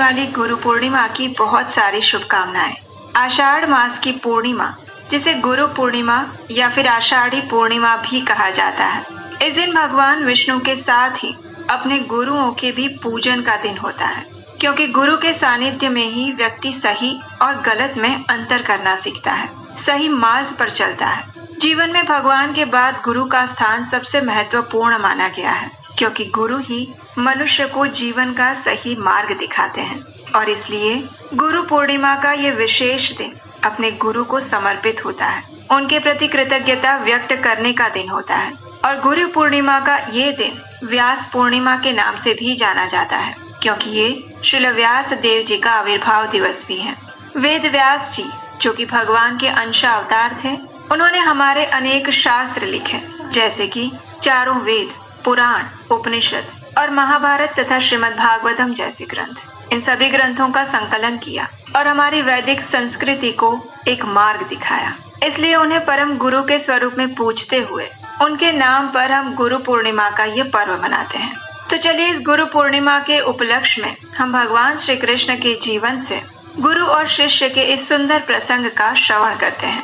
वाली गुरु पूर्णिमा की बहुत सारी शुभकामनाएं। आषाढ़ मास की पूर्णिमा, जिसे गुरु पूर्णिमा या फिर आषाढ़ी पूर्णिमा भी कहा जाता है, इस दिन भगवान विष्णु के साथ ही अपने गुरुओं के भी पूजन का दिन होता है, क्योंकि गुरु के सानिध्य में ही व्यक्ति सही और गलत में अंतर करना सीखता है, सही मार्ग पर चलता है। जीवन में भगवान के बाद गुरु का स्थान सबसे महत्वपूर्ण माना गया है, क्योंकि गुरु ही मनुष्य को जीवन का सही मार्ग दिखाते हैं। और इसलिए गुरु पूर्णिमा का ये विशेष दिन अपने गुरु को समर्पित होता है, उनके प्रति कृतज्ञता व्यक्त करने का दिन होता है। और गुरु पूर्णिमा का ये दिन व्यास पूर्णिमा के नाम से भी जाना जाता है, क्योंकि ये श्रील व्यास देव जी का आविर्भाव दिवस भी है। वेद व्यास जी, जो कि भगवान के अंश अवतार थे, उन्होंने हमारे अनेक शास्त्र लिखे, जैसे कि चारों वेद, पुराण, उपनिषद और महाभारत तथा श्रीमद् भागवतम जैसे ग्रंथ। इन सभी ग्रंथों का संकलन किया और हमारी वैदिक संस्कृति को एक मार्ग दिखाया। इसलिए उन्हें परम गुरु के स्वरूप में पूजते हुए उनके नाम पर हम गुरु पूर्णिमा का ये पर्व मनाते हैं। तो चलिए इस गुरु पूर्णिमा के उपलक्ष्य में हम भगवान श्री कृष्ण के जीवन से गुरु और शिष्य के इस सुंदर प्रसंग का श्रवण करते हैं।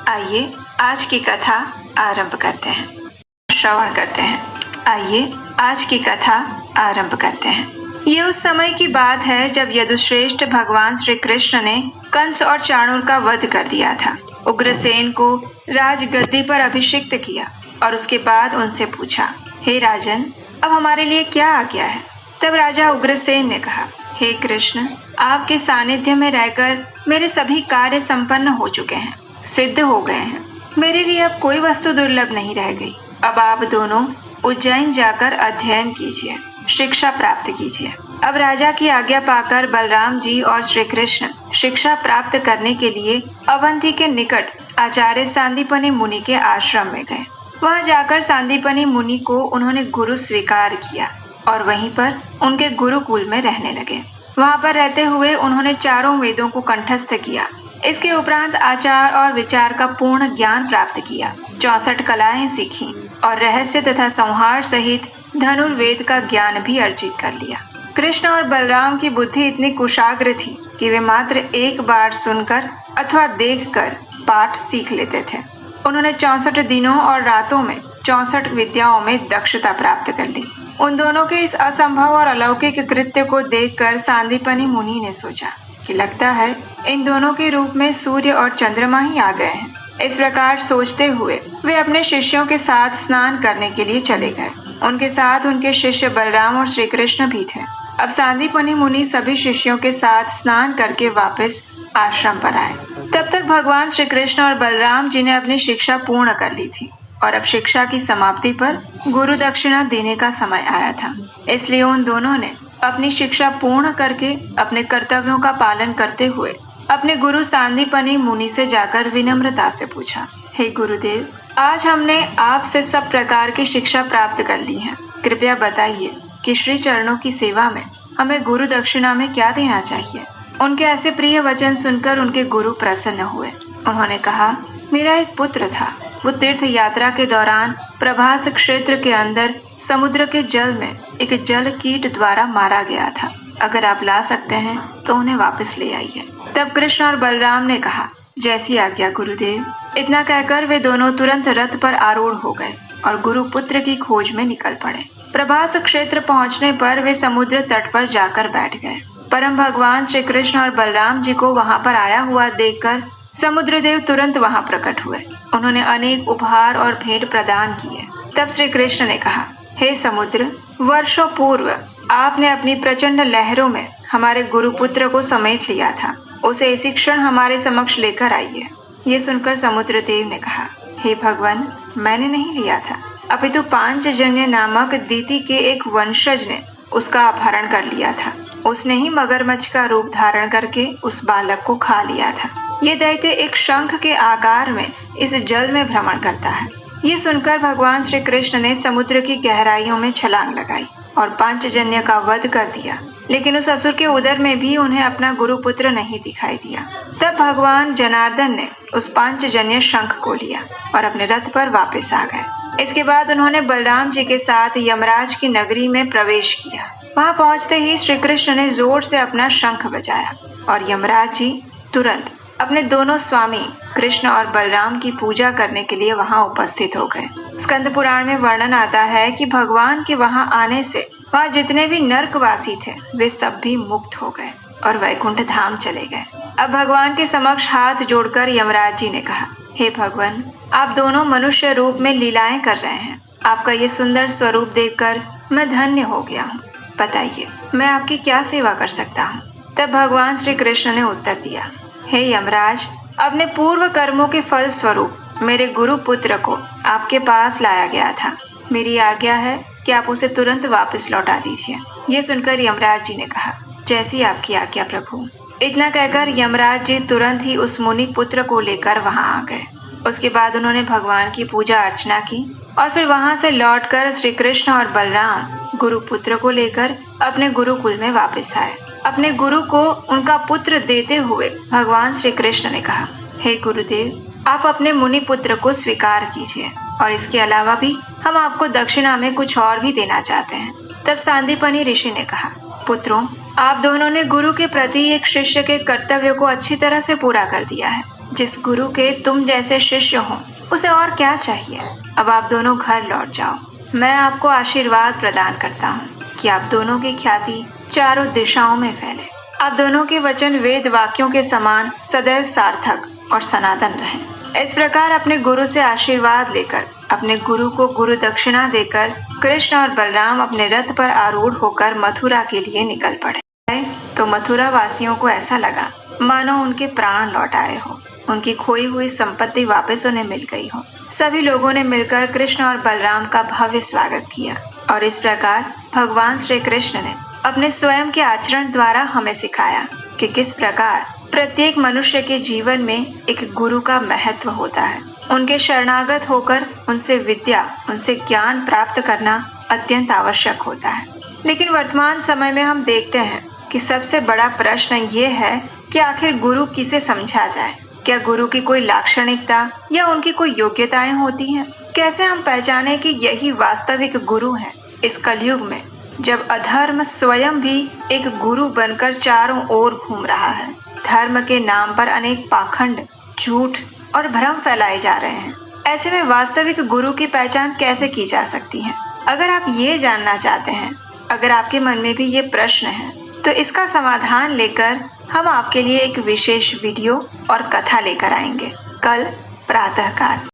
आइए आज की कथा आरंभ करते हैं। आइए आज की कथा आरंभ करते हैं। ये उस समय की बात है जब यदुश्रेष्ठ भगवान श्री कृष्ण ने कंस और चाणूर का वध कर दिया था। उग्रसेन को राजगद्दी पर अभिषिक्त किया और उसके बाद उनसे पूछा, हे राजन, अब हमारे लिए क्या आज्ञा है? तब राजा उग्रसेन ने कहा, हे कृष्ण, आपके सानिध्य में रहकर मेरे सभी कार्य संपन्न हो चुके हैं, सिद्ध हो गए हैं। मेरे लिए अब कोई वस्तु दुर्लभ नहीं रह गई। अब आप दोनों उज्जैन जाकर अध्ययन कीजिए, शिक्षा प्राप्त कीजिए। अब राजा की आज्ञा पाकर बलराम जी और श्री कृष्ण शिक्षा प्राप्त करने के लिए अवंती के निकट आचार्य सांदीपनि मुनि के आश्रम में गए। वहां जाकर सांदीपनि मुनि को उन्होंने गुरु स्वीकार किया और वहीं पर उनके गुरुकुल में रहने लगे। वहां पर रहते हुए उन्होंने चारों वेदों को कंठस्थ किया। इसके उपरांत आचार और विचार का पूर्ण ज्ञान प्राप्त किया, 64 कलाएं सीखी और रहस्य तथा संहार सहित धनुर्वेद का ज्ञान भी अर्जित कर लिया। कृष्ण और बलराम की बुद्धि इतनी कुशाग्र थी कि वे मात्र एक बार सुनकर अथवा देखकर पाठ सीख लेते थे। उन्होंने 64 दिनों और रातों में 64 विद्याओं में दक्षता प्राप्त कर ली। उन दोनों के इस असंभव और अलौकिक कृत्य को देखकर सांदीपनि मुनि ने सोचा कि लगता है इन दोनों के रूप में सूर्य और चंद्रमा ही आ गए हैं। इस प्रकार सोचते हुए वे अपने शिष्यों के साथ स्नान करने के लिए चले गए। उनके साथ उनके शिष्य बलराम और श्री कृष्ण भी थे। अब सांदीपनि मुनि सभी शिष्यों के साथ स्नान करके वापस आश्रम पर आए। तब तक भगवान श्री कृष्ण और बलराम जी ने अपनी शिक्षा पूर्ण कर ली थी और अब शिक्षा की समाप्ति पर गुरु दक्षिणा देने का समय आया था। इसलिए उन दोनों ने अपनी शिक्षा पूर्ण करके अपने कर्तव्यों का पालन करते हुए अपने गुरु सांदीपनि मुनि से जाकर विनम्रता से पूछा, हे गुरुदेव, आज हमने आपसे सब प्रकार की शिक्षा प्राप्त कर ली है। कृपया बताइए कि श्री चरणों की सेवा में हमें गुरु दक्षिणा में क्या देना चाहिए? उनके ऐसे प्रिय वचन सुनकर उनके गुरु प्रसन्न हुए। उन्होंने कहा, मेरा एक पुत्र था। वो तीर्थ यात्रा के दौरान प्रभास क्षेत्र के अंदर समुद्र के जल में एक जल कीट द्वारा मारा गया था। अगर आप ला सकते हैं तो उन्हें वापस ले आइए। तब कृष्ण और बलराम ने कहा, जैसी आज्ञा गुरुदेव। इतना कहकर वे दोनों तुरंत रथ पर आरूढ़ हो गए और गुरु पुत्र की खोज में निकल पड़े। प्रभास क्षेत्र पहुंचने पर वे समुद्र तट पर जाकर बैठ गए। परम भगवान श्री कृष्ण और बलराम जी को वहां पर आया हुआ देखकर समुद्रदेव तुरंत वहां प्रकट हुए। उन्होंने अनेक उपहार और भेंट प्रदान किए। तब श्री कृष्ण ने कहा, हे समुद्र, वर्षों पूर्व आपने अपनी प्रचंड लहरों में हमारे गुरुपुत्र को समेट लिया था। उसे इसी क्षण हमारे समक्ष लेकर आइए। ये सुनकर समुद्रदेव ने कहा, हे भगवान, मैंने नहीं लिया था, अपितु पांचजन्य नामक दीति के एक वंशज ने उसका अपहरण कर लिया था। उसने ही मगरमच्छ का रूप धारण करके उस बालक को खा लिया था। ये दैत्य एक शंख के आकार में इस जल में भ्रमण करता है। ये सुनकर भगवान श्री कृष्ण ने समुद्र की गहराइयों में छलांग लगाई और पांचजन्य का वध कर दिया। लेकिन उस असुर के उदर में भी उन्हें अपना गुरुपुत्र नहीं दिखाई दिया। तब भगवान जनार्दन ने उस पांचजन्य शंख को लिया और अपने रथ पर वापस आ गए। इसके बाद उन्होंने बलराम जी के साथ यमराज की नगरी में प्रवेश किया। वहां पहुंचते ही श्री कृष्ण ने जोर से अपना शंख बजाया और यमराज जी तुरंत अपने दोनों स्वामी कृष्ण और बलराम की पूजा करने के लिए वहां उपस्थित हो गए। स्कंद पुराण में वर्णन आता है कि भगवान के वहां आने से वहां जितने भी नर्कवासी थे वे सब भी मुक्त हो गए और वैकुंठ धाम चले गए। अब भगवान के समक्ष हाथ जोड़कर यमराज जी ने कहा, हे भगवान, आप दोनों मनुष्य रूप में लीलाएं कर रहे हैं। आपका ये सुंदर स्वरूप देखकर मैं धन्य हो गया हूँ। बताइए, मैं आपकी क्या सेवा कर सकता हूँ? तब भगवान श्री कृष्ण ने उत्तर दिया, हे यमराज, अपने पूर्व कर्मों के फल स्वरूप मेरे गुरु पुत्र को आपके पास लाया गया था। मेरी आज्ञा है कि आप उसे तुरंत वापस लौटा दीजिए। ये सुनकर यमराज जी ने कहा, जैसी आपकी आज्ञा प्रभु। इतना कहकर यमराज जी तुरंत ही उस मुनि पुत्र को लेकर वहां आ गए। उसके बाद उन्होंने भगवान की पूजा अर्चना की और फिर वहां से लौटकर श्री कृष्ण और बलराम गुरु पुत्र को लेकर अपने गुरुकुल में वापस आए। अपने गुरु को उनका पुत्र देते हुए भगवान श्री कृष्ण ने कहा, हे गुरुदेव, आप अपने मुनि पुत्र को स्वीकार कीजिए और इसके अलावा भी हम आपको दक्षिणा में कुछ और भी देना चाहते हैं। तब सांदीपनि ऋषि ने कहा, पुत्रों, आप दोनों ने गुरु के प्रति एक शिष्य के कर्तव्य को अच्छी तरह से पूरा कर दिया है। जिस गुरु के तुम जैसे शिष्य हो उसे और क्या चाहिए। अब आप दोनों घर लौट जाओ। मैं आपको आशीर्वाद प्रदान करता हूँ कि आप दोनों की ख्याति चारों दिशाओं में फैले। आप दोनों के वचन वेद वाक्यों के समान सदैव सार्थक और सनातन रहें। इस प्रकार अपने गुरु से आशीर्वाद लेकर अपने गुरु को गुरु दक्षिणा देकर कृष्ण और बलराम अपने रथ पर आरूढ़ होकर मथुरा के लिए निकल पड़े। तो मथुरा वासियों को ऐसा लगा मानो उनके प्राण लौट आए हो, उनकी खोई हुई संपत्ति वापस उन्हें मिल गई हो। सभी लोगों ने मिलकर कृष्ण और बलराम का भव्य स्वागत किया और इस प्रकार भगवान श्री कृष्ण ने अपने स्वयं के आचरण द्वारा हमें सिखाया कि किस प्रकार प्रत्येक मनुष्य के जीवन में एक गुरु का महत्व होता है। उनके शरणागत होकर उनसे विद्या, उनसे ज्ञान प्राप्त करना अत्यंत आवश्यक होता है। लेकिन वर्तमान समय में हम देखते हैं कि सबसे बड़ा प्रश्न ये है कि आखिर गुरु किसे समझा जाए। क्या गुरु की कोई लाक्षणिकता या उनकी कोई योग्यताएं होती हैं? कैसे हम पहचाने कि यही वास्तविक गुरु हैं? इस कलयुग में जब अधर्म स्वयं भी एक गुरु बनकर चारों ओर घूम रहा है, धर्म के नाम पर अनेक पाखंड, झूठ और भ्रम फैलाए जा रहे हैं, ऐसे में वास्तविक गुरु की पहचान कैसे की जा सकती है? अगर आप ये जानना चाहते हैं, अगर आपके मन में भी ये प्रश्न है, तो इसका समाधान लेकर हम आपके लिए एक विशेष वीडियो और कथा लेकर आएंगे कल प्रातःकाल।